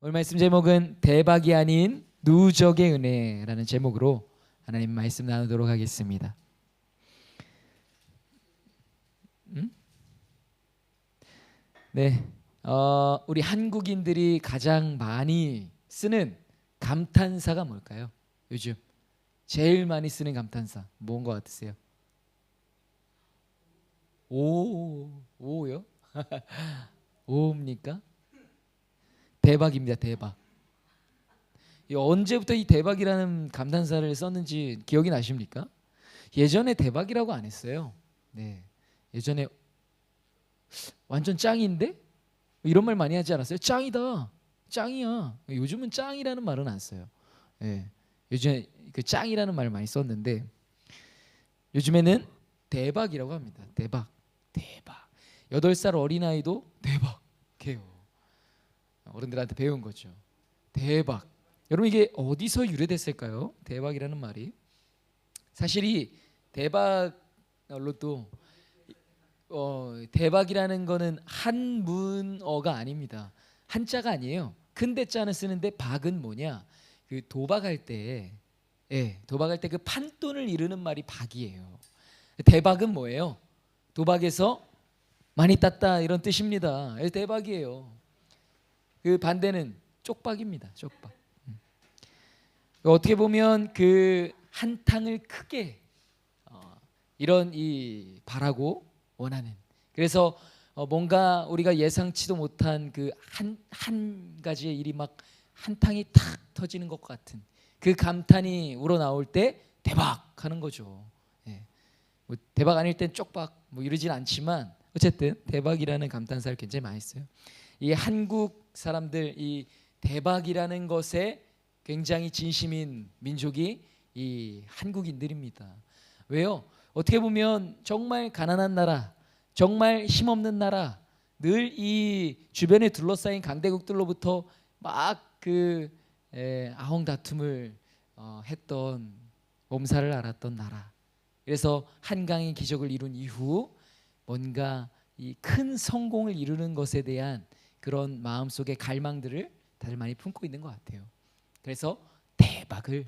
오늘 말씀 제목은 대박이 아닌 누적의 은혜라는 제목으로 하나님 말씀 나누도록 하겠습니다. 네, 우리 한국인들이 가장 많이 쓰는 감탄사가 뭘까요? 요즘 제일 많이 쓰는 감탄사 뭔 것 같으세요? 오요? 오입니까? 대박입니다. 대박. 언제부터 이 대박이라는 감탄사를 썼는지 기억이 나십니까? 예전에 대박이라고 안 했어요. 네, 예전에 완전 짱인데? 이런 말 많이 하지 않았어요? 짱이다, 짱이야. 요즘은 짱이라는 말은 안 써요. 네, 요즘에 그 짱이라는 말을 많이 썼는데 요즘에는 대박이라고 합니다. 대박, 대박. 8살 어린아이도 대박 해요. 어른들한테 배운 거죠. 대박. 여러분 이게 어디서 유래됐을까요? 대박이라는 말이 사실 이 대박으로도 대박이라는 거는 한문어가 아닙니다. 한자가 아니에요. 큰 대자는 쓰는데 박은 뭐냐? 그 도박할 때, 도박할 때 그 판돈을 이루는 말이 박이에요. 대박은 뭐예요? 도박에서 많이 땄다 이런 뜻입니다. 대박이에요. 그 반대는 쪽박입니다. 쪽박. 어떻게 보면 그 한탕을 크게 이런 이 바라고 원하는. 그래서 뭔가 우리가 예상치도 못한 그 한 가지의 일이 막 한탕이 탁 터지는 것 같은 그 감탄이 우러나올 때 대박 하는 거죠. 예. 뭐 대박 아닐 땐 쪽박 뭐 이러진 않지만 어쨌든 대박이라는 감탄사를 굉장히 많이 써요. 이 한국 사람들 이 대박이라는 것에 굉장히 진심인 민족이 이 한국인들입니다. 왜요? 어떻게 보면 정말 가난한 나라, 정말 힘없는 나라, 늘 이 주변에 둘러싸인 강대국들로부터 막 그 아웅다툼을 했던 몸살을 앓았던 나라. 그래서 한강의 기적을 이룬 이후 뭔가 이 큰 성공을 이루는 것에 대한 그런 마음속의 갈망들을 다들 많이 품고 있는 것 같아요. 그래서 대박을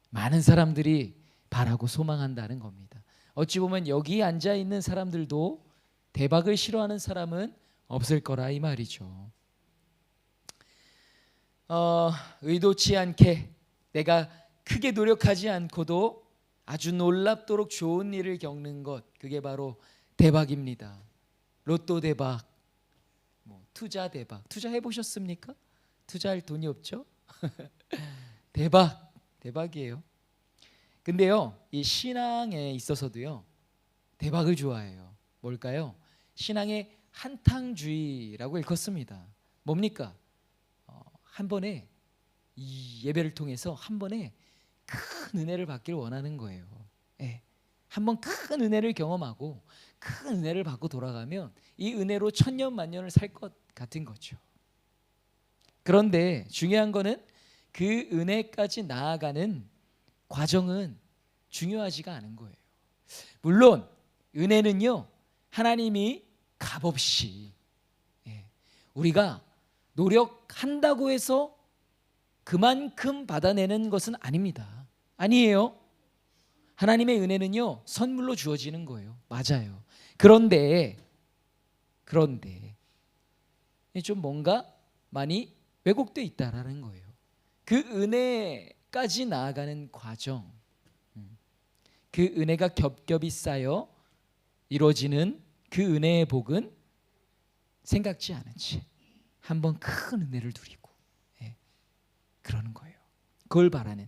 많은 사람들이 바라고 소망한다는 겁니다. 어찌 보면 여기 앉아 있는 사람들도 대박을 싫어하는 사람은 없을 거라 이 말이죠. 의도치 않게 내가 크게 노력하지 않고도 아주 놀랍도록 좋은 일을 겪는 것, 그게 바로 대박입니다. 로또 대박, 투자 대박. 투자해 보셨습니까? 투자할 돈이 없죠? 대박이에요. 근데요, 이 신앙에 있어서도요, 대박을 좋아해요. 뭘까요? 신앙의 한탕주의라고 일컫습니다. 뭡니까? 한 번에 이 예배를 통해서 한 번에 큰 은혜를 받기를 원하는 거예요. 한번 큰 은혜를 경험하고 큰 은혜를 받고 돌아가면 이 은혜로 천년 만년을 살 것 같은 거죠. 그런데 중요한 거는 그 은혜까지 나아가는 과정은 중요하지가 않은 거예요. 물론 은혜는요, 하나님이 값없이 우리가 노력한다고 해서 그만큼 받아내는 것은 아닙니다. 아니에요. 하나님의 은혜는요, 선물로 주어지는 거예요. 맞아요. 그런데 좀 뭔가 많이 왜곡되어 있다라는 거예요. 그 은혜까지 나아가는 과정, 그 은혜가 겹겹이 쌓여 이루어지는 그 은혜의 복은 생각지 않은 채 한번 큰 은혜를 누리고 그러는 거예요. 그걸 바라는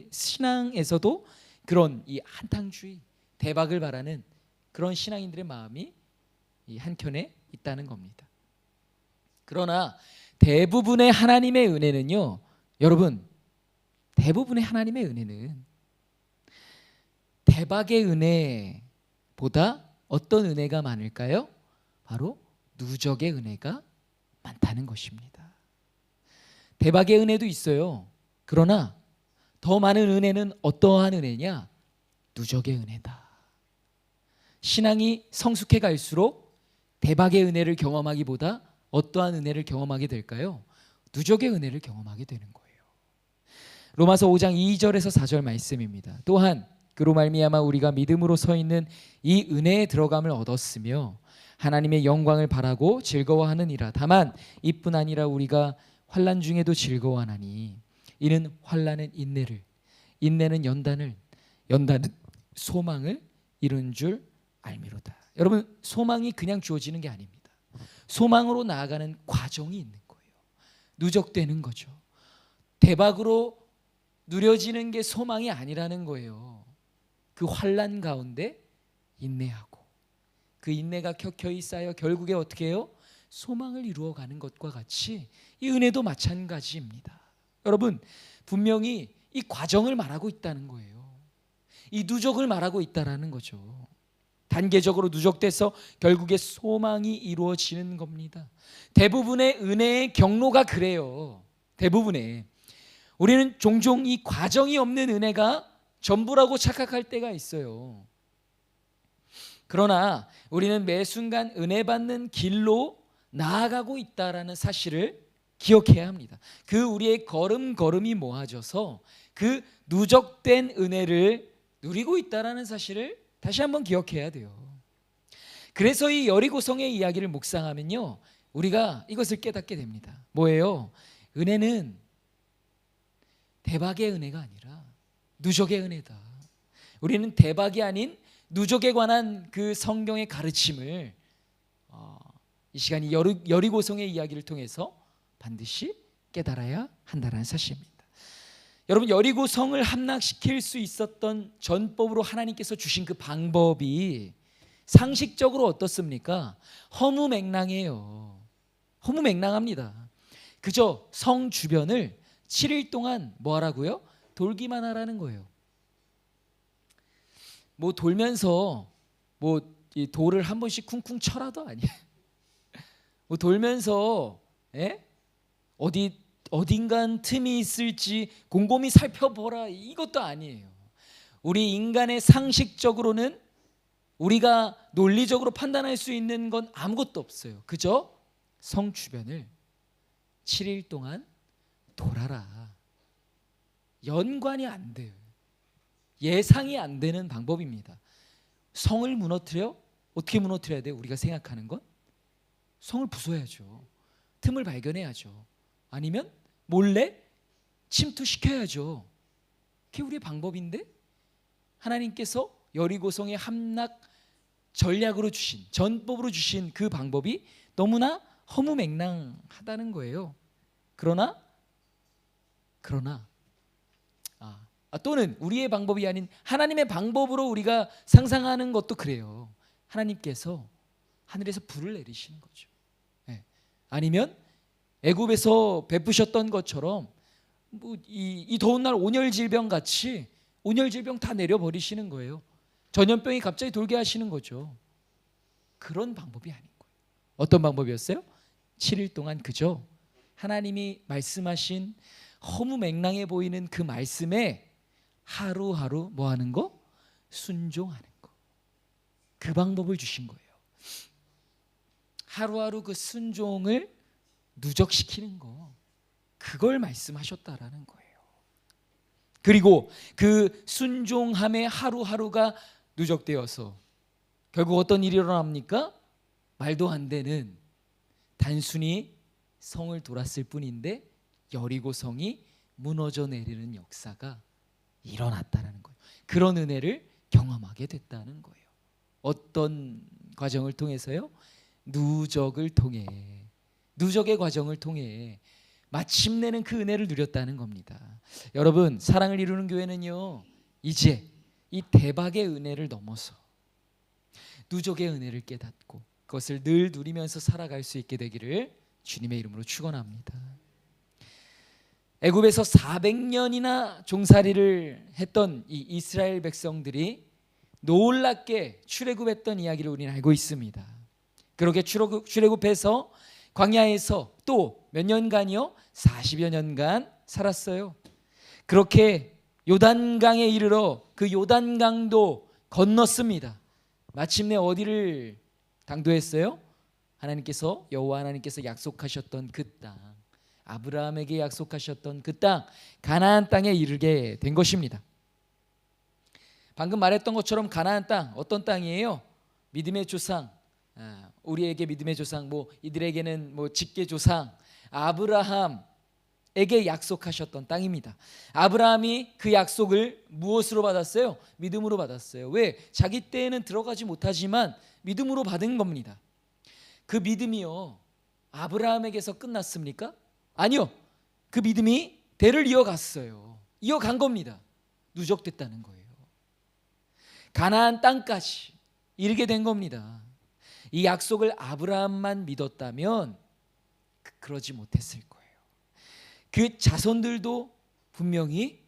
신앙에서도 그런 이 한탕주의, 대박을 바라는 그런 신앙인들의 마음이 이 한켠에 있다는 겁니다. 그러나 대부분의 하나님의 은혜는요, 여러분, 대부분의 하나님의 은혜는 대박의 은혜보다 어떤 은혜가 많을까요? 바로 누적의 은혜가 많다는 것입니다. 대박의 은혜도 있어요. 그러나 더 많은 은혜는 어떠한 은혜냐? 누적의 은혜다. 신앙이 성숙해 갈수록 대박의 은혜를 경험하기보다 어떠한 은혜를 경험하게 될까요? 누적의 은혜를 경험하게 되는 거예요. 로마서 5장 2절에서 4절 말씀입니다. 또한 그로 말미암아 우리가 믿음으로 서 있는 이 은혜에 들어감을 얻었으며 하나님의 영광을 바라고 즐거워하느니라. 다만 이뿐 아니라 우리가 환난 중에도 즐거워하나니 이는 환난은 인내를, 인내는 연단을, 연단은 소망을 이룬 줄 알미로다. 여러분, 소망이 그냥 주어지는 게 아닙니다. 소망으로 나아가는 과정이 있는 거예요. 누적되는 거죠. 대박으로 누려지는 게 소망이 아니라는 거예요. 그 환난 가운데 인내하고 그 인내가 켜켜이 쌓여 결국에 어떻게 해요? 소망을 이루어가는 것과 같이 이 은혜도 마찬가지입니다. 여러분, 분명히 이 과정을 말하고 있다는 거예요. 이 누적을 말하고 있다는 거죠. 단계적으로 누적돼서 결국에 소망이 이루어지는 겁니다. 대부분의 은혜의 경로가 그래요. 대부분의. 우리는 종종 이 과정이 없는 은혜가 전부라고 착각할 때가 있어요. 그러나 우리는 매 순간 은혜 받는 길로 나아가고 있다라는 사실을 기억해야 합니다. 그 우리의 걸음걸음이 모아져서 그 누적된 은혜를 누리고 있다라는 사실을 다시 한번 기억해야 돼요. 그래서 이 여리고성의 이야기를 묵상하면요, 우리가 이것을 깨닫게 됩니다. 뭐예요? 은혜는 대박의 은혜가 아니라 누적의 은혜다. 우리는 대박이 아닌 누적에 관한 그 성경의 가르침을 이 시간 이 여리고성의 이야기를 통해서 반드시 깨달아야 한다는 사실입니다. 여러분, 여리고성을 함락시킬 수 있었던 전법으로 하나님께서 주신 그 방법이 상식적으로 어떻습니까? 허무맹랑해요. 허무맹랑합니다. 그저 성 주변을 7일 동안 뭐 하라고요? 돌기만 하라는 거예요. 뭐 돌면서 뭐 이 돌을 한 번씩 쿵쿵 쳐라도 아니에요. 뭐 돌면서 어딘간 틈이 있을지 곰곰이 살펴보라, 이것도 아니에요. 우리 인간의 상식적으로는 우리가 논리적으로 판단할 수 있는 건 아무것도 없어요. 그저 성 주변을 7일 동안 돌아라. 연관이 안 돼요. 예상이 안 되는 방법입니다. 성을 무너뜨려? 어떻게 무너뜨려야 돼요? 우리가 생각하는 건 성을 부숴야죠. 틈을 발견해야죠. 아니면 몰래 침투시켜야죠. 그게 우리의 방법인데 하나님께서 여리고성의 함락 전략으로 주신, 전법으로 주신 그 방법이 너무나 허무맹랑하다는 거예요. 그러나 또는 우리의 방법이 아닌 하나님의 방법으로 우리가 상상하는 것도 그래요. 하나님께서 하늘에서 불을 내리시는 거죠. 아니면 애굽에서 베푸셨던 것처럼 뭐 이 더운 날 온열질병 같이 온열질병 다 내려버리시는 거예요. 전염병이 갑자기 돌게 하시는 거죠. 그런 방법이 아닌 거예요. 어떤 방법이었어요? 7일 동안 그저 하나님이 말씀하신 허무맹랑해 보이는 그 말씀에 하루하루 뭐 하는 거? 순종하는 거. 그 방법을 주신 거예요. 하루하루 그 순종을 누적시키는 거, 그걸 말씀하셨다라는 거예요. 그리고 그 순종함의 하루하루가 누적되어서 결국 어떤 일이 일어납니까? 말도 안 되는, 단순히 성을 돌았을 뿐인데 여리고성이 무너져 내리는 역사가 일어났다는 거예요. 그런 은혜를 경험하게 됐다는 거예요. 어떤 과정을 통해서요? 누적을 통해, 누적의 과정을 통해 마침내는 그 은혜를 누렸다는 겁니다. 여러분, 사랑을 이루는 교회는요, 이제 이 대박의 은혜를 넘어서 누적의 은혜를 깨닫고 그것을 늘 누리면서 살아갈 수 있게 되기를 주님의 이름으로 축원합니다. 애굽에서 400년이나 종살이를 했던 이 이스라엘 백성들이 놀랍게 출애굽했던 이야기를 우리는 알고 있습니다. 그렇게 출애굽해서 광야에서 또 몇 년간이요? 40여 년간 살았어요. 그렇게 요단강에 이르러 그 요단강도 건넜습니다. 마침내 어디를 당도했어요? 하나님께서, 여호와 하나님께서 약속하셨던 그 땅, 아브라함에게 약속하셨던 그 땅 가나안 땅에 이르게 된 것입니다. 방금 말했던 것처럼 가나안 땅 어떤 땅이에요? 믿음의 조상, 우리에게 믿음의 조상, 이들에게는 직계 조상 아브라함에게 약속하셨던 땅입니다. 아브라함이 그 약속을 무엇으로 받았어요? 믿음으로 받았어요. 왜? 자기 때에는 들어가지 못하지만 믿음으로 받은 겁니다. 그 믿음이요, 아브라함에게서 끝났습니까? 아니요. 그 믿음이 대를 이어갔어요. 이어간 겁니다. 누적됐다는 거예요. 가나안 땅까지 이르게 된 겁니다. 이 약속을 아브라함만 믿었다면 그러지 못했을 거예요. 그 자손들도 분명히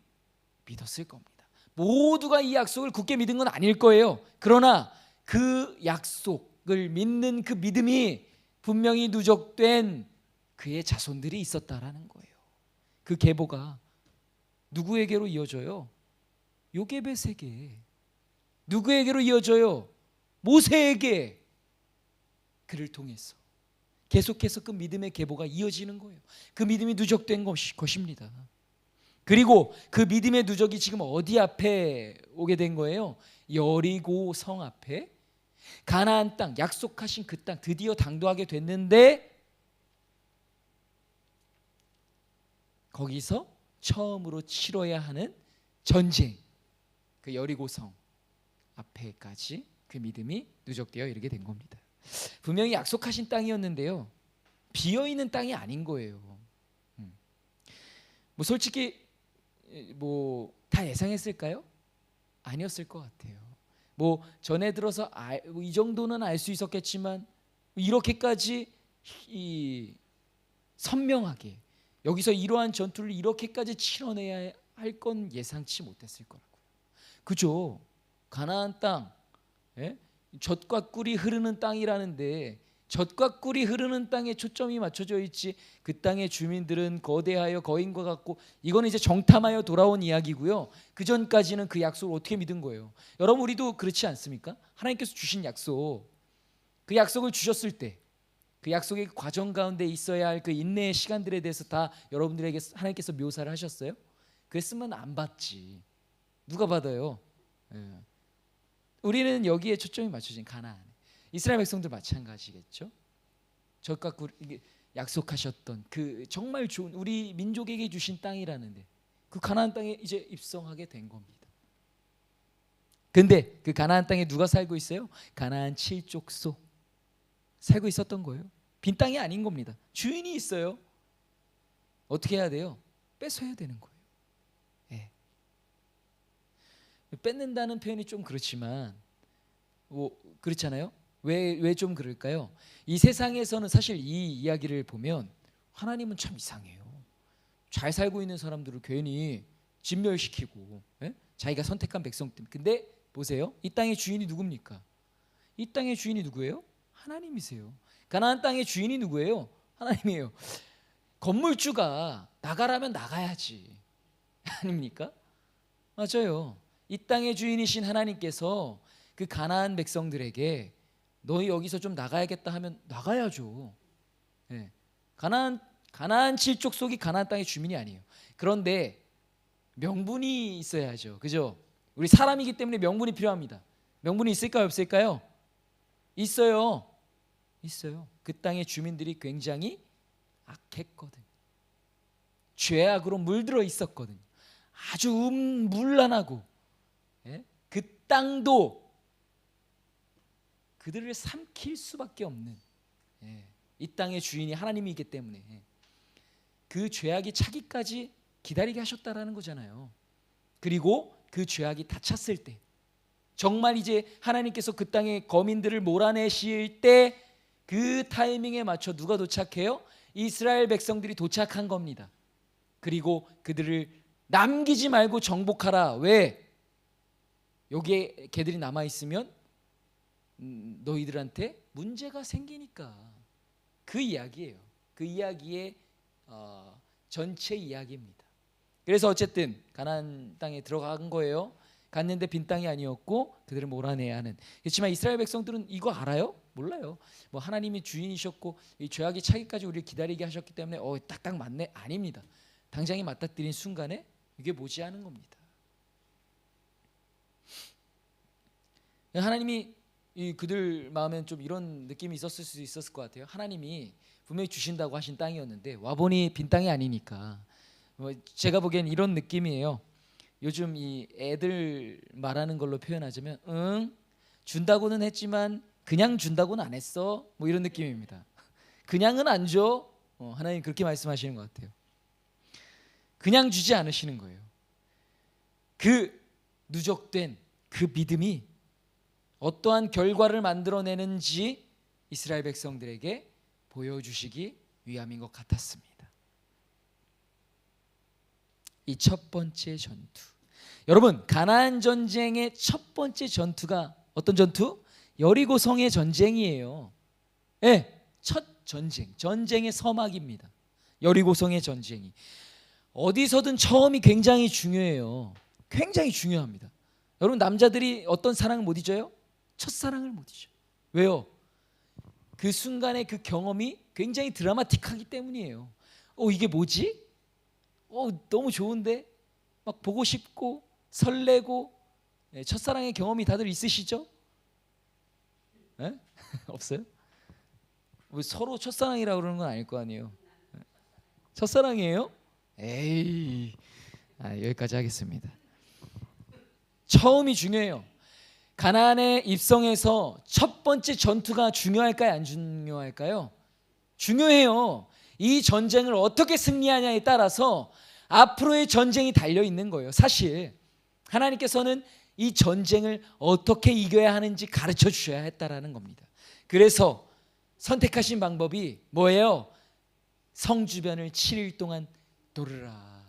믿었을 겁니다. 모두가 이 약속을 굳게 믿은 건 아닐 거예요. 그러나 그 약속을 믿는 그 믿음이 분명히 누적된 그의 자손들이 있었다라는 거예요. 그 계보가 누구에게로 이어져요? 요게벳에게. 누구에게로 이어져요? 모세에게. 그를 통해서 계속해서 그 믿음의 계보가 이어지는 거예요. 그 믿음이 누적된 것입니다. 그리고 그 믿음의 누적이 지금 어디 앞에 오게 된 거예요? 여리고 성 앞에 가나안 땅, 약속하신 그 땅 드디어 당도하게 됐는데 거기서 처음으로 치러야 하는 전쟁, 그 여리고 성 앞에까지 그 믿음이 누적되어 이르게 된 겁니다. 분명히 약속하신 땅이었는데요, 비어있는 땅이 아닌 거예요. 솔직히 다 예상했을까요? 아니었을 것 같아요. 전에 들어서 이 정도는 알 수 있었겠지만 이렇게까지 선명하게 여기서 이러한 전투를 이렇게까지 치러내야 할 건 예상치 못했을 거라고요. 그죠? 가나안 땅, 젖과 꿀이 흐르는 땅이라는데 젖과 꿀이 흐르는 땅에 초점이 맞춰져 있지 그 땅의 주민들은 거대하여 거인과 같고, 이거는 이제 정탐하여 돌아온 이야기고요. 그 전까지는 그 약속을 어떻게 믿은 거예요? 여러분, 우리도 그렇지 않습니까? 하나님께서 주신 약속, 그 약속을 주셨을 때 그 약속의 과정 가운데 있어야 할 그 인내의 시간들에 대해서 다 여러분들에게 하나님께서 묘사를 하셨어요? 그랬으면 안 받지. 누가 받아요? 우리는 여기에 초점이 맞춰진 가나안, 이스라엘 백성들 마찬가지겠죠. 젖과 꿀, 약속하셨던 그 정말 좋은 우리 민족에게 주신 땅이라는데 그 가나안 땅에 이제 입성하게 된 겁니다. 근데 그 가나안 땅에 누가 살고 있어요? 가나안 칠족속 살고 있었던 거예요. 빈 땅이 아닌 겁니다. 주인이 있어요. 어떻게 해야 돼요? 뺏어야 되는 거예요. 뺏는다는 표현이 좀 그렇지만 그렇잖아요. 왜 좀 그럴까요? 이 세상에서는 사실 이 이야기를 보면 하나님은 참 이상해요. 잘 살고 있는 사람들을 괜히 진멸시키고, 자기가 선택한 백성 때문에. 근데 보세요, 이 땅의 주인이 누굽니까? 이 땅의 주인이 누구예요? 하나님이세요. 가나안 땅의 주인이 누구예요? 하나님이에요. 건물주가 나가라면 나가야지, 아닙니까? 맞아요. 이 땅의 주인이신 하나님께서 그 가나안 백성들에게 너희 여기서 좀 나가야겠다 하면 나가야죠. 가나안 칠족속이 가나안 땅의 주민이 아니에요. 그런데 명분이 있어야죠. 그죠? 우리 사람이기 때문에 명분이 필요합니다. 명분이 있을까요, 없을까요? 있어요. 그 땅의 주민들이 굉장히 악했거든. 죄악으로 물들어 있었거든. 아주 음문란하고, 그 땅도 그들을 삼킬 수밖에 없는, 이 땅의 주인이 하나님이기 때문에 그 죄악이 차기까지 기다리게 하셨다라는 거잖아요. 그리고 그 죄악이 다 찼을 때, 정말 이제 하나님께서 그 땅의 거민들을 몰아내실 때 그 타이밍에 맞춰 누가 도착해요? 이스라엘 백성들이 도착한 겁니다. 그리고 그들을 남기지 말고 정복하라. 왜? 여기에 걔들이 남아있으면 너희들한테 문제가 생기니까. 그 이야기예요. 그 이야기의 전체 이야기입니다. 그래서 어쨌든 가나안 땅에 들어간 거예요. 갔는데 빈 땅이 아니었고 그들을 몰아내야 하는. 그렇지만 이스라엘 백성들은 이거 알아요? 몰라요. 뭐 하나님이 주인이셨고 이 죄악이 차기까지 우리를 기다리게 하셨기 때문에 딱딱 맞네? 아닙니다. 당장에 맞닥뜨린 순간에 이게 모지않은 겁니다. 하나님이 그들 마음엔 좀 이런 느낌이 있었을 수 있었을 것 같아요. 하나님이 분명히 주신다고 하신 땅이었는데 와보니 빈 땅이 아니니까. 제가 보기엔 이런 느낌이에요. 요즘 이 애들 말하는 걸로 표현하자면 응 준다고는 했지만 그냥 준다고는 안 했어, 뭐 이런 느낌입니다. 그냥은 안 줘. 하나님 그렇게 말씀하시는 것 같아요. 그냥 주지 않으시는 거예요. 그 누적된 그 믿음이 어떠한 결과를 만들어내는지 이스라엘 백성들에게 보여주시기 위함인 것 같았습니다. 이 첫 번째 전투, 여러분 가나안 전쟁의 첫 번째 전투가 어떤 전투? 여리고성의 전쟁이에요. 네, 첫 전쟁, 전쟁의 서막입니다. 여리고성의 전쟁이. 어디서든 처음이 굉장히 중요해요. 굉장히 중요합니다. 여러분 남자들이 어떤 사랑을 못 잊어요? 첫사랑을 못 잊어요. 왜요? 그 순간의 그 경험이 굉장히 드라마틱하기 때문이에요. 이게 뭐지? 너무 좋은데? 막 보고 싶고 설레고. 첫사랑의 경험이 다들 있으시죠? 네? 없어요? 서로 첫사랑이라고 그러는 건 아닐 거 아니에요. 첫사랑이에요? 에이, 여기까지 하겠습니다. 처음이 중요해요. 가나안에 입성해서 첫 번째 전투가 중요할까요? 안 중요할까요? 중요해요. 이 전쟁을 어떻게 승리하냐에 따라서 앞으로의 전쟁이 달려있는 거예요. 사실 하나님께서는 이 전쟁을 어떻게 이겨야 하는지 가르쳐 주셔야 했다라는 겁니다. 그래서 선택하신 방법이 뭐예요? 성 주변을 7일 동안 돌으라.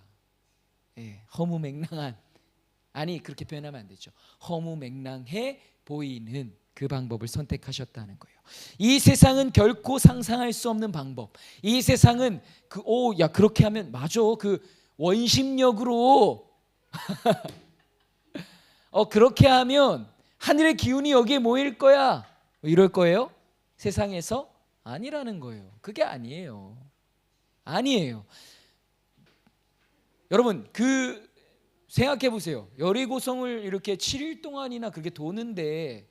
허무맹랑한, 아니 그렇게 표현하면 안 되죠. 허무맹랑해 보이는 그 방법을 선택하셨다는 거예요. 이 세상은 결코 상상할 수 없는 방법. 이 세상은 그렇게 하면 맞아. 그 원심력으로 그렇게 하면 하늘의 기운이 여기에 모일 거야. 이럴 거예요? 세상에서 아니라는 거예요. 그게 아니에요. 아니에요. 여러분 생각해 보세요. 여리고성을 이렇게 7일 동안이나 그렇게 도는데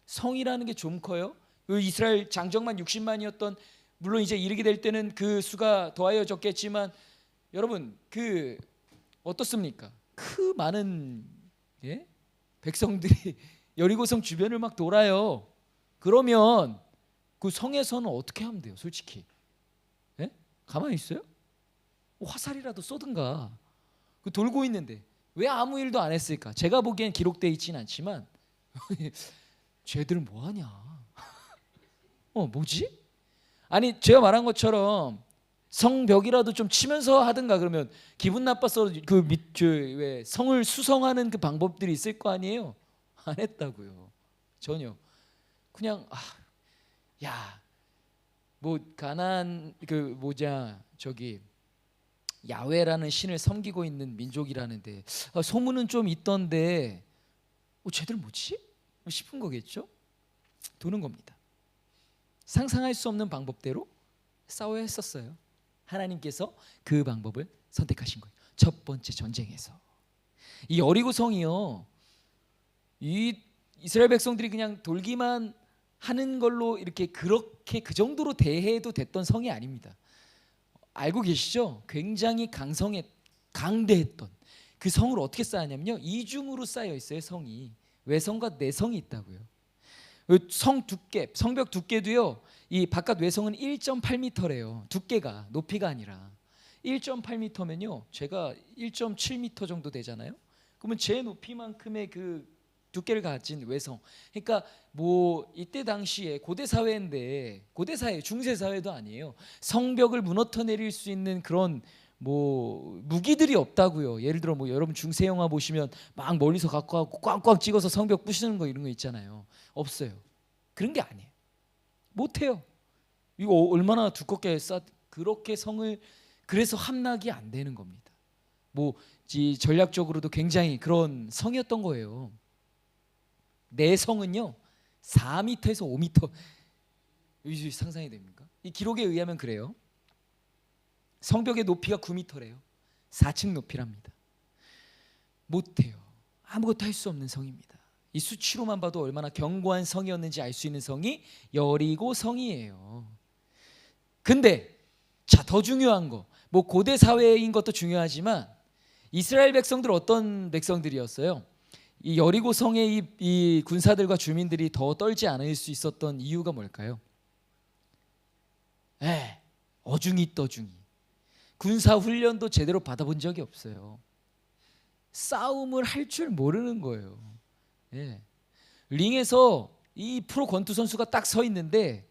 성이라는 게 좀 커요? 이스라엘 장정만 60만이었던, 물론 이제 이르게 될 때는 그 수가 더하여졌겠지만 여러분 어떻습니까? 그 많은 백성들이 여리고성 주변을 막 돌아요. 그러면 그 성에서는 어떻게 하면 돼요? 솔직히 가만히 있어요? 화살이라도 쏘든가. 돌고 있는데 왜 아무 일도 안 했을까? 제가 보기엔 기록되어 있지는 않지만 쟤들은 뭐하냐? 뭐지? 아니 제가 말한 것처럼 성벽이라도 좀 치면서 하든가 그러면 기분 나빠서 왜 성을 수성하는 그 방법들이 있을 거 아니에요? 안 했다고요. 전혀. 그냥 가나안 야훼라는 신을 섬기고 있는 민족이라는데 소문은 좀 있던데 쟤들 뭐지? 싶은 거겠죠? 도는 겁니다. 상상할 수 없는 방법대로 싸워야 했었어요. 하나님께서 그 방법을 선택하신 거예요. 첫 번째 전쟁에서. 이 여리고성이요, 이 이스라엘 백성들이 그냥 돌기만 하는 걸로 그렇게 그 정도로 대해도 됐던 성이 아닙니다. 알고 계시죠? 굉장히 강대했던 그 성을 어떻게 쌓았냐면요, 이중으로 쌓여 있어요. 성이 외성과 내성이 있다고요. 성벽 두께도요, 이 바깥 외성은 1.8m래요. 두께가, 높이가 아니라 1.8m면요, 제가 1.7m 정도 되잖아요. 그러면 제 높이만큼의 그 두께를 가진 외성. 그러니까 이때 당시에 고대 사회인데, 고대 사회, 중세 사회도 아니에요. 성벽을 무너뜨려 내릴 수 있는 그런 무기들이 없다고요. 예를 들어 여러분 중세 영화 보시면 막 멀리서 갖고 와서 꽝꽝 찍어서 성벽 부수는 거 이런 거 있잖아요. 없어요. 그런 게 아니에요. 못 해요. 이거 얼마나 두껍게 그렇게 성을, 그래서 함락이 안 되는 겁니다. 전략적으로도 굉장히 그런 성이었던 거예요. 내 성은요 4m에서 5m, 여기 상상이 됩니까? 이 기록에 의하면 그래요. 성벽의 높이가 9m래요. 4층 높이랍니다. 못해요. 아무것도 할 수 없는 성입니다. 이 수치로만 봐도 얼마나 견고한 성이었는지 알 수 있는 성이 여리고 성이에요. 근데 자, 더 중요한 거, 뭐 고대 사회인 것도 중요하지만 이스라엘 백성들 어떤 백성들이었어요? 이 여리고 성의 이 군사들과 주민들이 더 떨지 않을 수 있었던 이유가 뭘까요? 어중이 떠중이. 군사 훈련도 제대로 받아본 적이 없어요. 싸움을 할 줄 모르는 거예요. 링에서 이 프로 권투 선수가 딱 서 있는데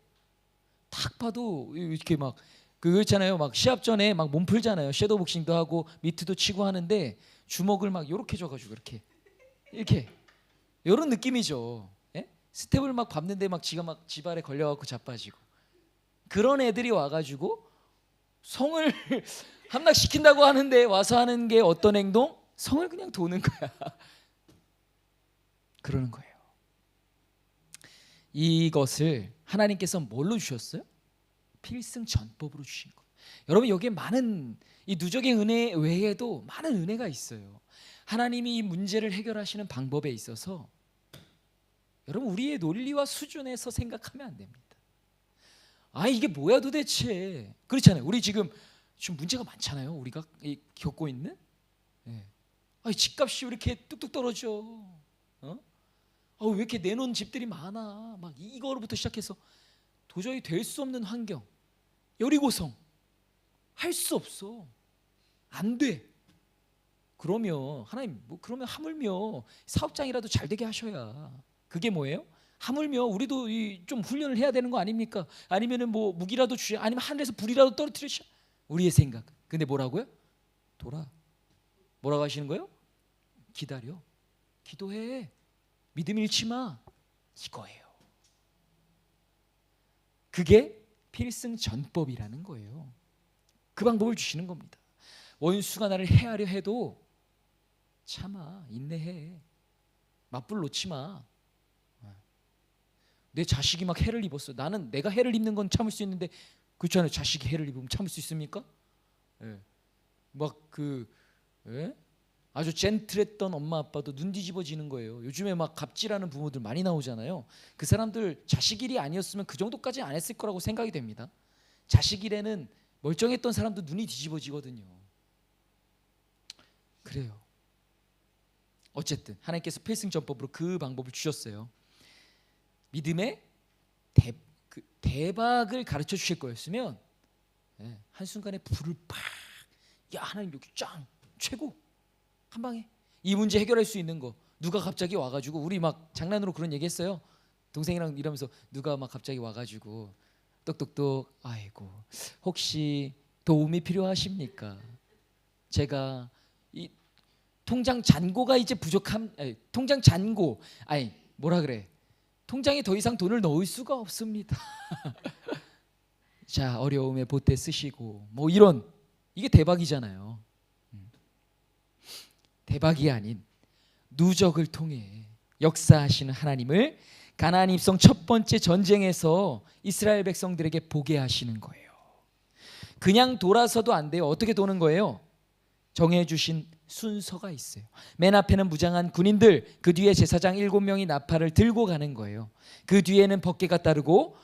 딱 봐도 이렇게 막 그렇잖아요. 막 시합 전에 막 몸 풀잖아요. 섀도우 복싱도 하고 미트도 치고 하는데 주먹을 막 이렇게 줘가지고 이렇게 이런 느낌이죠. 스텝을 막 밟는데 막 지가 막 지발에 걸려갖고 자빠지고 그런 애들이 와가지고 성을 함락시킨다고 하는데 와서 하는 게 어떤 행동? 성을 그냥 도는 거야. 그러는 거예요. 이것을 하나님께서 뭘로 주셨어요? 필승전법으로 주신 거예요. 여러분 여기에 많은 이 누적의 은혜 외에도 많은 은혜가 있어요. 하나님이 이 문제를 해결하시는 방법에 있어서 여러분 우리의 논리와 수준에서 생각하면 안 됩니다. 이게 뭐야 도대체. 그렇잖아요. 우리 지금 문제가 많잖아요. 우리가 겪고 있는. 집값이 왜 이렇게 뚝뚝 떨어져? 왜 이렇게 내놓은 집들이 많아? 막 이거로부터 시작해서 도저히 될 수 없는 환경. 여리고성 할 수 없어. 안 돼. 그러면 하나님 그러면 하물며 사업장이라도 잘 되게 하셔야. 그게 뭐예요? 하물며 우리도 좀 훈련을 해야 되는 거 아닙니까? 아니면은 뭐 무기라도 주셔. 아니면 하늘에서 불이라도 떨어뜨리셔. 우리의 생각. 근데 뭐라고요? 뭐라고 하시는 거예요? 기다려. 기도해. 믿음 잃지 마. 이거예요. 그게 필승전법이라는 거예요. 그 방법을 주시는 겁니다. 원수가 나를 해하려 해도 참아. 인내해. 맞불 놓지 마. 내 자식이 막 해를 입었어. 나는 내가 해를 입는 건 참을 수 있는데 그렇잖아요. 자식이 해를 입으면 참을 수 있습니까? 아주 젠틀했던 엄마 아빠도 눈 뒤집어지는 거예요. 요즘에 막 갑질하는 부모들 많이 나오잖아요. 그 사람들 자식 일이 아니었으면 그 정도까지 안 했을 거라고 생각이 됩니다. 자식 일에는 멀쩡했던 사람도 눈이 뒤집어지거든요. 그래요. 어쨌든 하나님께서 필승전법으로 그 방법을 주셨어요. 믿음의 대박을 가르쳐 주실 거였으면 한순간에 불을 팍, 야 하나님 여기 짱 최고 한 방에 이 문제 해결할 수 있는 거. 누가 갑자기 와가지고 우리 막 장난으로 그런 얘기했어요. 동생이랑 이러면서 누가 막 갑자기 와가지고 똑똑똑 아이고 혹시 도움이 필요하십니까? 제가 이 통장 잔고가 이제 통장 잔고 통장에 더 이상 돈을 넣을 수가 없습니다. 자 어려움에 보태 쓰시고 뭐 이런 이게 대박이잖아요. 대박이 아닌 누적을 통해 역사하시는 하나님을 가나안 입성 첫 번째 전쟁에서 이스라엘 백성들에게 보게 하시는 거예요. 그냥 돌아서도 안 돼요. 어떻게 도는 거예요? 정해주신 순서가 있어요. 맨 앞에는 무장한 군인들, 그 뒤에 제사장 7명이 나팔을 들고 가는 거예요. 그 뒤에는 법궤가 따르고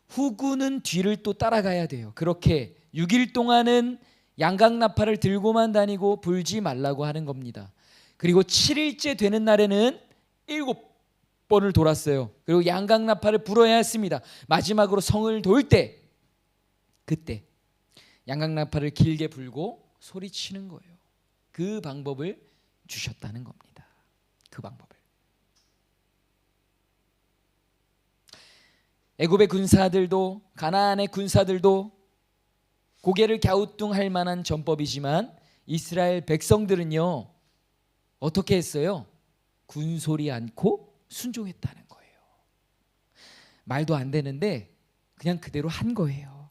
후군은 뒤를 또 따라가야 돼요. 그렇게 6일 동안은 양각 나팔을 들고만 다니고 불지 말라고 하는 겁니다. 그리고 7일째 되는 날에는 7번을 돌았어요. 그리고 양각 나팔을 불어야 했습니다. 마지막으로 성을 돌 때 그때 양각 나팔을 길게 불고 소리치는 거예요. 그 방법을 주셨다는 겁니다. 그 방법을. 애굽의 군사들도 가나안의 군사들도 고개를 갸우뚱할 만한 전법이지만 이스라엘 백성들은요 어떻게 했어요? 군소리 않고 순종했다는 거예요. 말도 안 되는데 그냥 그대로 한 거예요.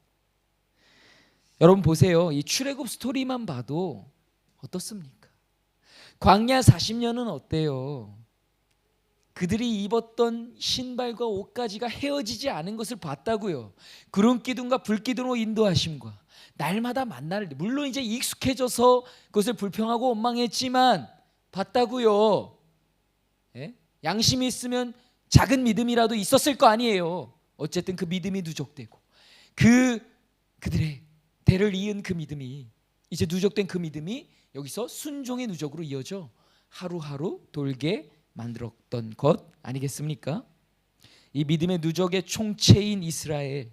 여러분 보세요. 이 출애굽 스토리만 봐도 어떻습니까? 광야 40년은 어때요? 그들이 입었던 신발과 옷가지가 헤어지지 않은 것을 봤다고요. 구름 기둥과 불 기둥으로 인도하심과 날마다 만나를, 물론 이제 익숙해져서 그것을 불평하고 원망했지만 봤다고요. 예? 양심이 있으면 작은 믿음이라도 있었을 거 아니에요. 어쨌든 그 믿음이 누적되고 그들의 대를 이은 그 믿음이, 이제 누적된 그 믿음이 여기서 순종의 누적으로 이어져 하루하루 돌게 만들었던 것 아니겠습니까? 이 믿음의 누적의 총체인 이스라엘,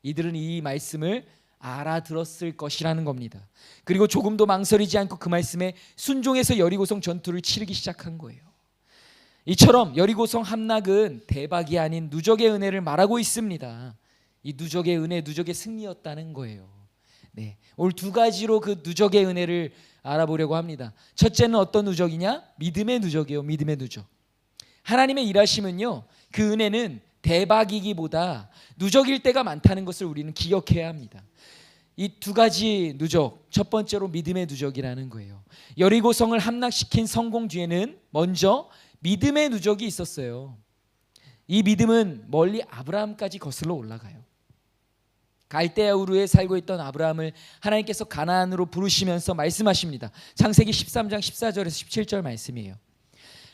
이들은 이 말씀을 알아들었을 것이라는 겁니다. 그리고 조금도 망설이지 않고 그 말씀에 순종해서 여리고성 전투를 치르기 시작한 거예요. 이처럼 여리고성 함락은 대박이 아닌 누적의 은혜를 말하고 있습니다. 이 누적의 은혜, 누적의 승리였다는 거예요. 네, 오늘 두 가지로 그 누적의 은혜를 알아보려고 합니다. 첫째는 어떤 누적이냐? 믿음의 누적이에요. 믿음의 누적. 하나님의 일하심은요, 그 은혜는 대박이기보다 누적일 때가 많다는 것을 우리는 기억해야 합니다. 이 두 가지 누적, 첫 번째로 믿음의 누적이라는 거예요. 여리고성을 함락시킨 성공 뒤에는 먼저 믿음의 누적이 있었어요. 이 믿음은 멀리 아브라함까지 거슬러 올라가요. 갈대아 우르에 살고 있던 아브라함을 하나님께서 가나안으로 부르시면서 말씀하십니다. 창세기 13장 14절에서 17절 말씀이에요.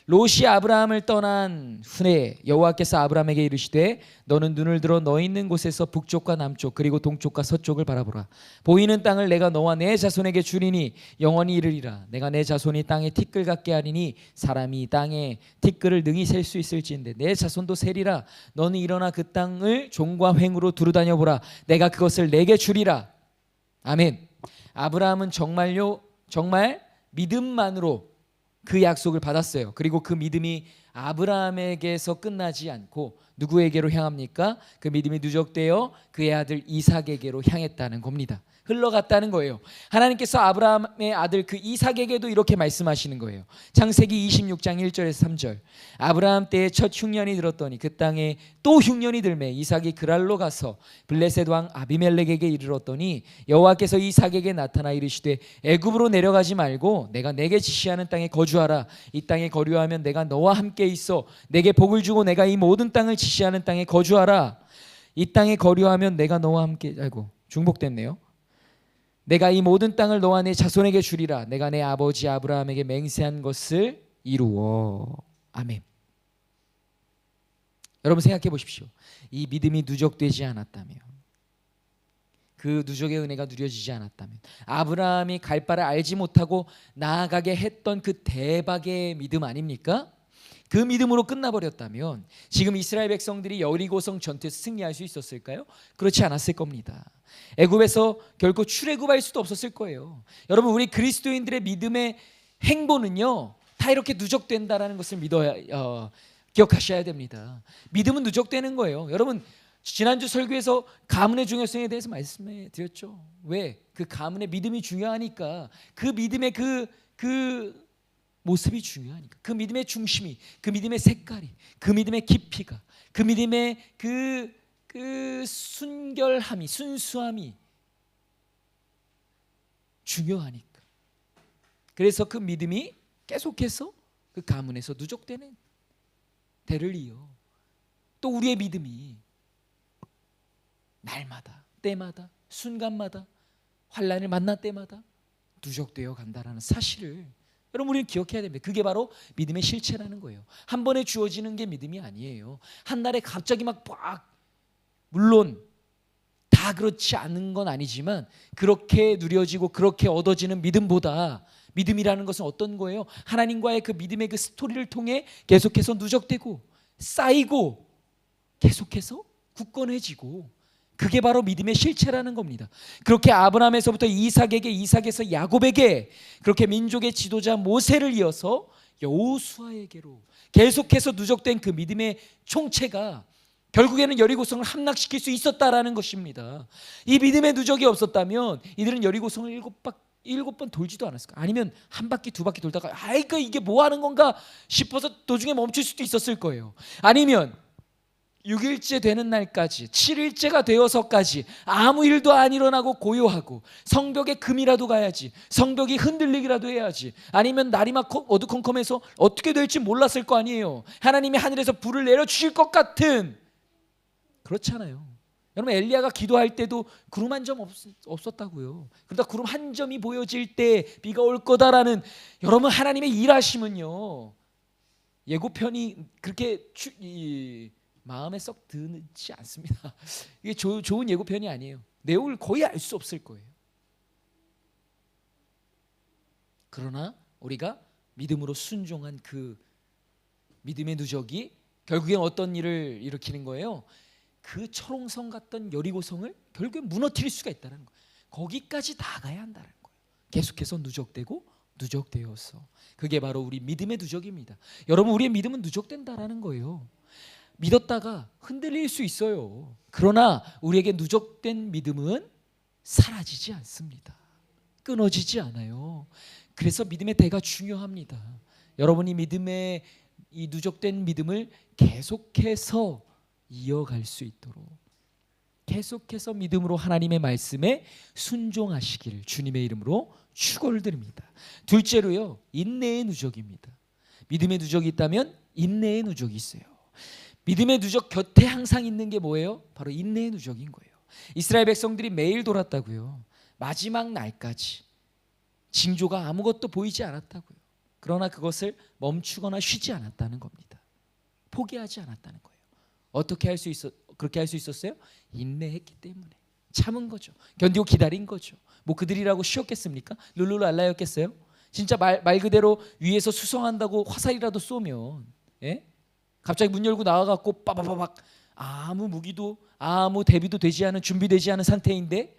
롯이 아브라함을 떠난 후에 여호와께서 아브라함에게 이르시되 너는 눈을 들어 너 있는 곳에서 북쪽과 남쪽 그리고 동쪽과 서쪽을 바라보라. 보이는 땅을 내가 너와 내 자손에게 주리니 영원히 이르리라. 내가 내 자손이 땅에 티끌 같게 하리니 사람이 땅에 티끌을 능히 셀 수 있을지인데 내 자손도 세리라. 너는 일어나 그 땅을 종과 횡으로 두루다녀 보라. 내가 그것을 내게 주리라. 아멘. 아브라함은 정말 믿음만으로 그 약속을 받았어요. 그리고 그 믿음이 아브라함에게서 끝나지 않고 누구에게로 향합니까? 그 믿음이 누적되어 그의 아들 이삭에게로 향했다는 겁니다. 흘러갔다는 거예요. 하나님께서 아브라함의 아들 그 이삭에게도 이렇게 말씀하시는 거예요. 창세기 26장 1절에서 3절. 아브라함 때에 첫 흉년이 들었더니 그 땅에 또 흉년이 들매 이삭이 그랄로 가서 블레셋 왕 아비멜렉에게 이르렀더니 여호와께서 이삭에게 나타나 이르시되 애굽으로 내려가지 말고 내가 내게 지시하는 땅에 거주하라. 이 땅에 거류하면 내가 너와 함께 있어 내게 복을 주고 내가 이 모든 땅을 지시하는 땅에 거주하라. 이 땅에 거류하면 내가 너와 함께, 중복됐네요. 내가 이 모든 땅을 너와 내 자손에게 주리라. 내가 내 아버지 아브라함에게 맹세한 것을 이루어. 아멘. 여러분 생각해 보십시오. 이 믿음이 누적되지 않았다면, 그 누적의 은혜가 누려지지 않았다면, 아브라함이 갈 바를 알지 못하고 나아가게 했던 그 대박의 믿음 아닙니까? 그 믿음으로 끝나버렸다면 지금 이스라엘 백성들이 여리고성 전투에서 승리할 수 있었을까요? 그렇지 않았을 겁니다. 애굽에서 결코 출애굽할 수도 없었을 거예요. 여러분, 우리 그리스도인들의 믿음의 행보는요 다 이렇게 누적된다라는 것을 기억하셔야 됩니다. 믿음은 누적되는 거예요. 여러분, 지난주 설교에서 가문의 중요성에 대해서 말씀해 드렸죠. 왜? 그 가문의 믿음이 중요하니까. 그 믿음의 그 모습이 중요하니까. 그 믿음의 중심이, 그 믿음의 색깔이, 그 믿음의 깊이가, 그 믿음의 그 순결함이, 순수함이 중요하니까. 그래서 그 믿음이 계속해서 그 가문에서 누적되는 대를 이어 또 우리의 믿음이 날마다, 때마다, 순간마다, 환난을 만날 때마다 누적되어 간다라는 사실을 여러분 우리는 기억해야 됩니다. 그게 바로 믿음의 실체라는 거예요. 한 번에 주어지는 게 믿음이 아니에요. 한 날에 갑자기 물론 다 그렇지 않은 건 아니지만 그렇게 누려지고 그렇게 얻어지는 믿음보다, 믿음이라는 것은 어떤 거예요? 하나님과의 그 믿음의 그 스토리를 통해 계속해서 누적되고 쌓이고 계속해서 굳건해지고, 그게 바로 믿음의 실체라는 겁니다. 그렇게 아브라함에서부터 이삭에게, 이삭에서 야곱에게, 그렇게 민족의 지도자 모세를 이어서 여호수아에게로 계속해서 누적된 그 믿음의 총체가 결국에는 여리고성을 함락시킬 수 있었다라는 것입니다. 이 믿음의 누적이 없었다면 이들은 여리고성을 일곱 번 돌지도 않았을까? 아니면 한 바퀴 두 바퀴 돌다가 이게 뭐 하는 건가 싶어서 도중에 멈출 수도 있었을 거예요. 아니면 6일째 되는 날까지, 7일째가 되어서까지 아무 일도 안 일어나고 고요하고, 성벽에 금이라도 가야지, 성벽이 흔들리기라도 해야지, 아니면 날이 막 어두컴컴해서 어떻게 될지 몰랐을 거 아니에요. 하나님이 하늘에서 불을 내려주실 것 같은, 그렇잖아요. 여러분, 엘리야가 기도할 때도 구름 한 점 없었다고요. 그러다 구름 한 점이 보여질 때 비가 올 거다라는, 여러분, 하나님의 일하심은요, 예고편이 그렇게 마음에 썩 드지 않습니다. 이게 좋은 예고편이 아니에요. 내용을 거의 알 수 없을 거예요. 그러나 우리가 믿음으로 순종한 그 믿음의 누적이 결국엔 어떤 일을 일으키는 거예요? 그 철옹성 같던 여리고성을 결국엔 무너뜨릴 수가 있다는 거예요. 거기까지 나가야 한다는 거예요. 계속해서 누적되고 누적되어서, 그게 바로 우리 믿음의 누적입니다. 여러분, 우리의 믿음은 누적된다라는 거예요. 믿었다가 흔들릴 수 있어요. 그러나 우리에게 누적된 믿음은 사라지지 않습니다. 끊어지지 않아요. 그래서 믿음의 대가 중요합니다. 여러분이 믿음의 이 누적된 믿음을 계속해서 이어갈 수 있도록, 계속해서 믿음으로 하나님의 말씀에 순종하시기를 주님의 이름으로 축원을 드립니다. 둘째로요, 인내의 누적입니다. 믿음의 누적이 있다면 인내의 누적이 있어요. 믿음의 누적 곁에 항상 있는 게 뭐예요? 바로 인내의 누적인 거예요. 이스라엘 백성들이 매일 돌았다고요. 마지막 날까지 징조가 아무것도 보이지 않았다고요. 그러나 그것을 멈추거나 쉬지 않았다는 겁니다. 포기하지 않았다는 거예요. 어떻게 그렇게 할 수 있었어요? 인내했기 때문에. 참은 거죠. 견디고 기다린 거죠. 뭐 그들이라고 쉬었겠습니까? 룰루랄라였겠어요? 진짜 말 그대로 위에서 수성한다고 화살이라도 쏘면, 예? 갑자기 문 열고 나와갖고 빠바바박, 아무 무기도 아무 대비도 되지 않은, 준비되지 않은 상태인데,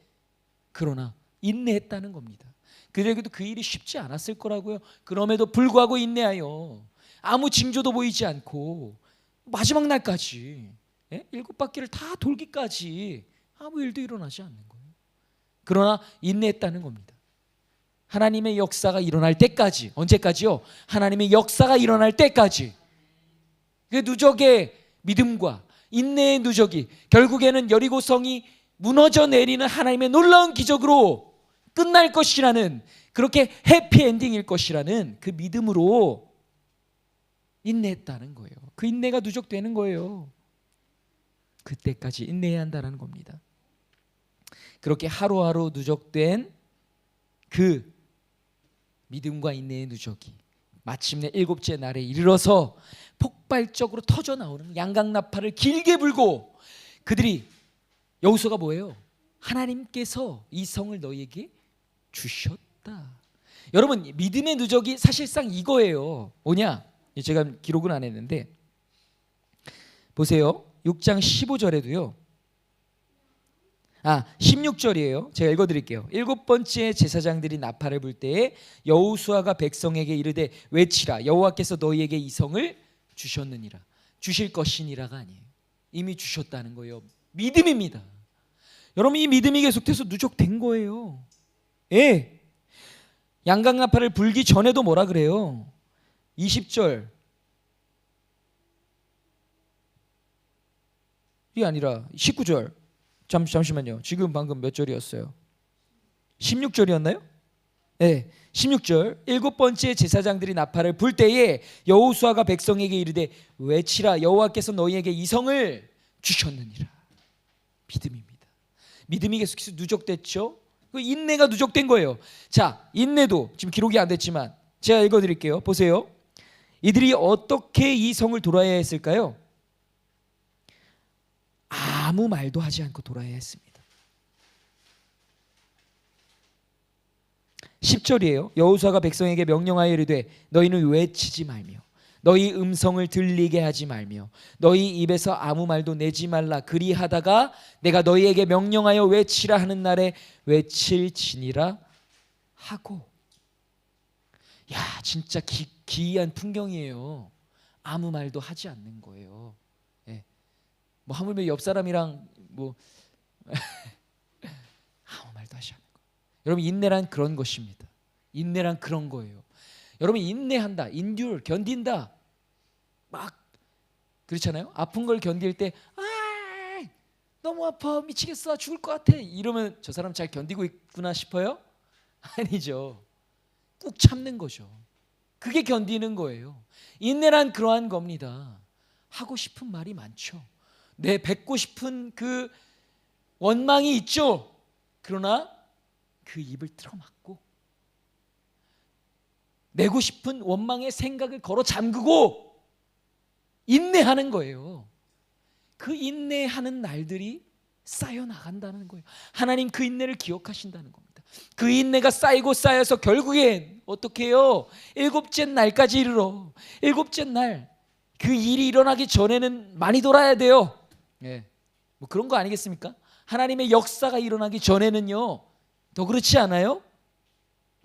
그러나 인내했다는 겁니다. 그들에게도 그 일이 쉽지 않았을 거라고요. 그럼에도 불구하고 인내하여 아무 징조도 보이지 않고 마지막 날까지, 예? 7바퀴를 다 돌기까지 아무 일도 일어나지 않는 거예요. 그러나 인내했다는 겁니다. 하나님의 역사가 일어날 때까지. 언제까지요? 하나님의 역사가 일어날 때까지. 그 누적의 믿음과 인내의 누적이 결국에는 여리고성이 무너져 내리는 하나님의 놀라운 기적으로 끝날 것이라는, 그렇게 해피엔딩일 것이라는 그 믿음으로 인내했다는 거예요. 그 인내가 누적되는 거예요. 그때까지 인내해야 한다는 겁니다. 그렇게 하루하루 누적된 그 믿음과 인내의 누적이 마침내 7째 날에 이르러서 폭발적으로 터져 나오는 양강나팔을 길게 불고, 그들이, 여호수아가 뭐예요? 하나님께서 이 성을 너희에게 주셨다. 여러분, 믿음의 누적이 사실상 이거예요. 뭐냐? 제가 기록은 안 했는데 보세요. 6장 15절에도요. 16절이에요. 제가 읽어드릴게요. 7번째 제사장들이 나팔을 불 때에 여호수아가 백성에게 이르되 외치라, 여호와께서 너희에게 이 성을 주셨느니라. 주실 것이니라가 아니에요. 이미 주셨다는 거예요. 믿음입니다. 여러분, 이 믿음이 계속돼서 누적된 거예요. 예. 양강나팔을 불기 전에도 뭐라 그래요? 20절 이 아니라 19절. 잠시만요. 지금 방금 몇 절이었어요? 16절이었나요? 네, 16절. 7번째 제사장들이 나팔을 불 때에 여호수아가 백성에게 이르되 외치라, 여호와께서 너희에게 이 성을 주셨느니라. 믿음입니다. 믿음이 계속해서 누적됐죠. 그 인내가 누적된 거예요. 자, 인내도 지금 기록이 안 됐지만 제가 읽어드릴게요. 보세요. 이들이 어떻게 이 성을 돌아야 했을까요? 아무 말도 하지 않고 돌아야 했습니다. 10절이에요. 여호수아가 백성에게 명령하여 이르되 너희는 외치지 말며 너희 음성을 들리게 하지 말며 너희 입에서 아무 말도 내지 말라. 그리하다가 내가 너희에게 명령하여 외치라 하는 날에 외칠지니라 하고. 야, 진짜 기이한 풍경이에요. 아무 말도 하지 않는 거예요. 예. 뭐 하물며 옆 사람이랑 뭐 아무 말도 하지 않는 거예요. 여러분, 인내란 그런 것입니다. 인내란 그런 거예요. 여러분, 인내한다, 인듀얼, 견딘다, 막 그렇잖아요. 아픈 걸 견딜 때 너무 아파 미치겠어 죽을 것 같아 이러면 저 사람 잘 견디고 있구나 싶어요? 아니죠. 꾹 참는 거죠. 그게 견디는 거예요. 인내란 그러한 겁니다. 하고 싶은 말이 많죠. 내 뱉고 싶은 그 원망이 있죠. 그러나 그 입을 틀어막고 내고 싶은 원망의 생각을 걸어 잠그고 인내하는 거예요. 그 인내하는 날들이 쌓여 나간다는 거예요. 하나님 그 인내를 기억하신다는 겁니다. 그 인내가 쌓이고 쌓여서 결국엔 어떻게 해요? 일곱째 날까지 이르러 일곱째 날 그 일이 일어나기 전에는 많이 돌아야 돼요. 예, 뭐 그런 거 아니겠습니까? 하나님의 역사가 일어나기 전에는요 더 그렇지 않아요?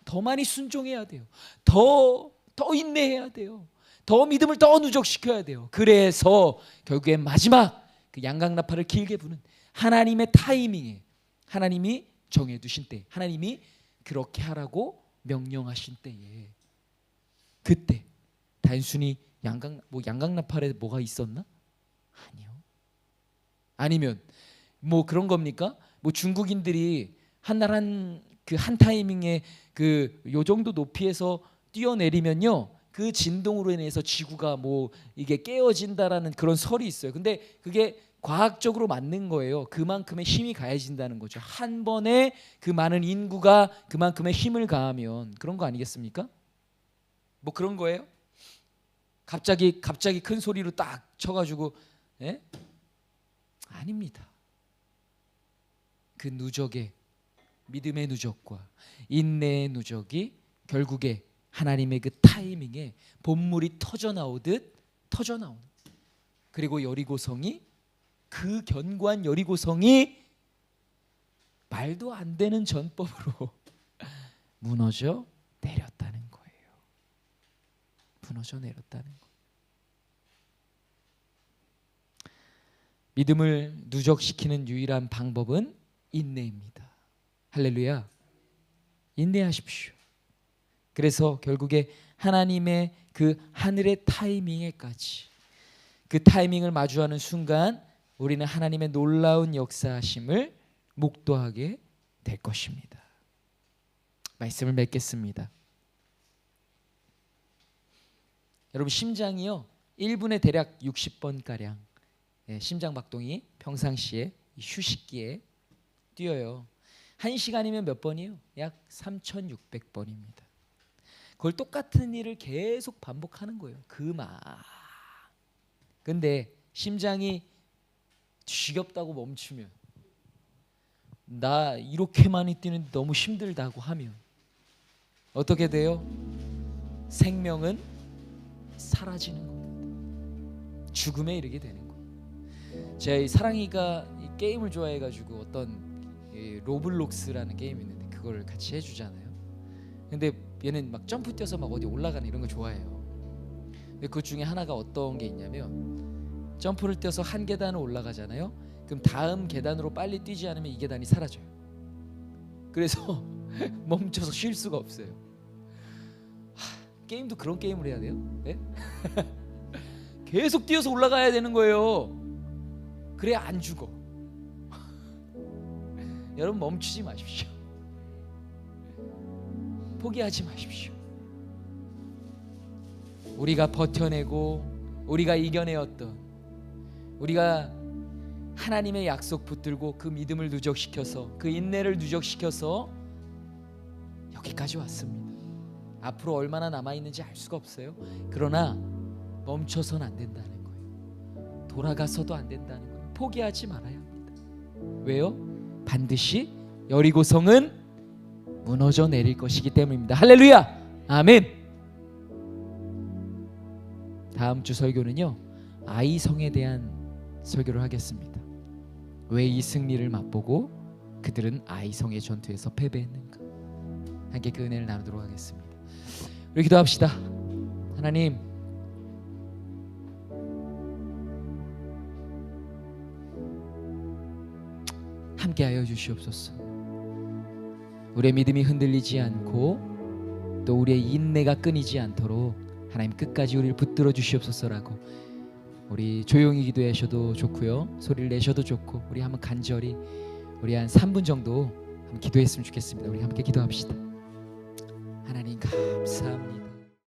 더 많이 순종해야 돼요. 더 인내해야 돼요. 더 믿음을 더 누적시켜야 돼요. 그래서 결국엔 마지막 그 양강나팔을 길게 부는 하나님의 타이밍에 하나님이 정해두신 때 하나님이 그렇게 하라고 명령하신 때에 그때 단순히 양강나팔에 뭐가 있었나? 아니요. 아니면 뭐 그런 겁니까? 뭐 중국인들이 한 타이밍에 그 요 정도 높이에서 뛰어내리면요 그 진동으로 인해서 지구가 뭐 이게 깨어진다라는 그런 설이 있어요. 근데 그게 과학적으로 맞는 거예요. 그만큼의 힘이 가해진다는 거죠. 한 번에 그 많은 인구가 그만큼의 힘을 가하면 그런 거 아니겠습니까? 뭐 그런 거예요? 갑자기 큰 소리로 딱 쳐가지고 예? 아닙니다. 그 누적의 믿음의 누적과 인내의 누적이 결국에 하나님의 그 타이밍에 본물이 터져 나오는 그리고 여리고성이 그 견고한 여리고성이 말도 안 되는 전법으로 무너져 내렸다는 거예요. 무너져 내렸다는 거예요. 믿음을 누적시키는 유일한 방법은 인내입니다. 할렐루야. 인내하십시오. 그래서 결국에 하나님의 그 하늘의 타이밍에까지 그 타이밍을 마주하는 순간 우리는 하나님의 놀라운 역사하심을 목도하게 될 것입니다. 말씀을 맺겠습니다. 여러분 심장이요 1분에 대략 60번가량 심장박동이 평상시에 휴식기에 뛰어요. 1시간이면 몇 번이요? 약 3,600번입니다. 그걸 똑같은 일을 계속 반복하는 거예요. 근데 심장이 지겹다고 멈추면 나 이렇게 많이 뛰는데 너무 힘들다고 하면 어떻게 돼요? 생명은 사라지는 겁니다. 죽음에 이르게 되는 거예요. 제가 이 사랑이가 이 게임을 좋아해가지고 어떤 로블록스라는 게임이 있는데 그걸 같이 해주잖아요. 근데 얘는 막 점프 뛰어서 막 어디 올라가는 이런 거 좋아해요. 근데 그 중에 하나가 어떤 게 있냐면 점프를 뛰어서 한 계단을 올라가잖아요. 그럼 다음 계단으로 빨리 뛰지 않으면 이 계단이 사라져요. 그래서 멈춰서 쉴 수가 없어요. 게임도 그런 게임을 해야 돼요? 네? 계속 뛰어서 올라가야 되는 거예요. 그래야 안 죽어. 여러분 멈추지 마십시오. 포기하지 마십시오. 우리가 버텨내고 우리가 이겨내었던 우리가 하나님의 약속 붙들고 그 믿음을 누적시켜서 그 인내를 누적시켜서 여기까지 왔습니다. 앞으로 얼마나 남아있는지 알 수가 없어요. 그러나 멈춰서는 안 된다는 거예요. 돌아가서도 안 된다는 거예요. 포기하지 말아야 합니다. 왜요? 반드시 여리고성은 무너져 내릴 것이기 때문입니다. 할렐루야. 아멘. 다음 주 설교는요 아이성에 대한 설교를 하겠습니다. 왜 이 승리를 맛보고 그들은 아이성의 전투에서 패배했는가. 함께 그 은혜를 나누도록 하겠습니다. 우리 기도합시다. 하나님, 함께하여 주시옵소서. 우리의 믿음이 흔들리지 않고 또 우리의 인내가 끊이지 않도록 하나님 끝까지 우리를 붙들어 주시옵소서라고 우리 조용히 기도하셔도 좋고요, 소리를 내셔도 좋고, 우리 한번 간절히 우리 한 3분 정도 한번 기도했으면 좋겠습니다. 우리 함께 기도합시다. 하나님 감사합니다.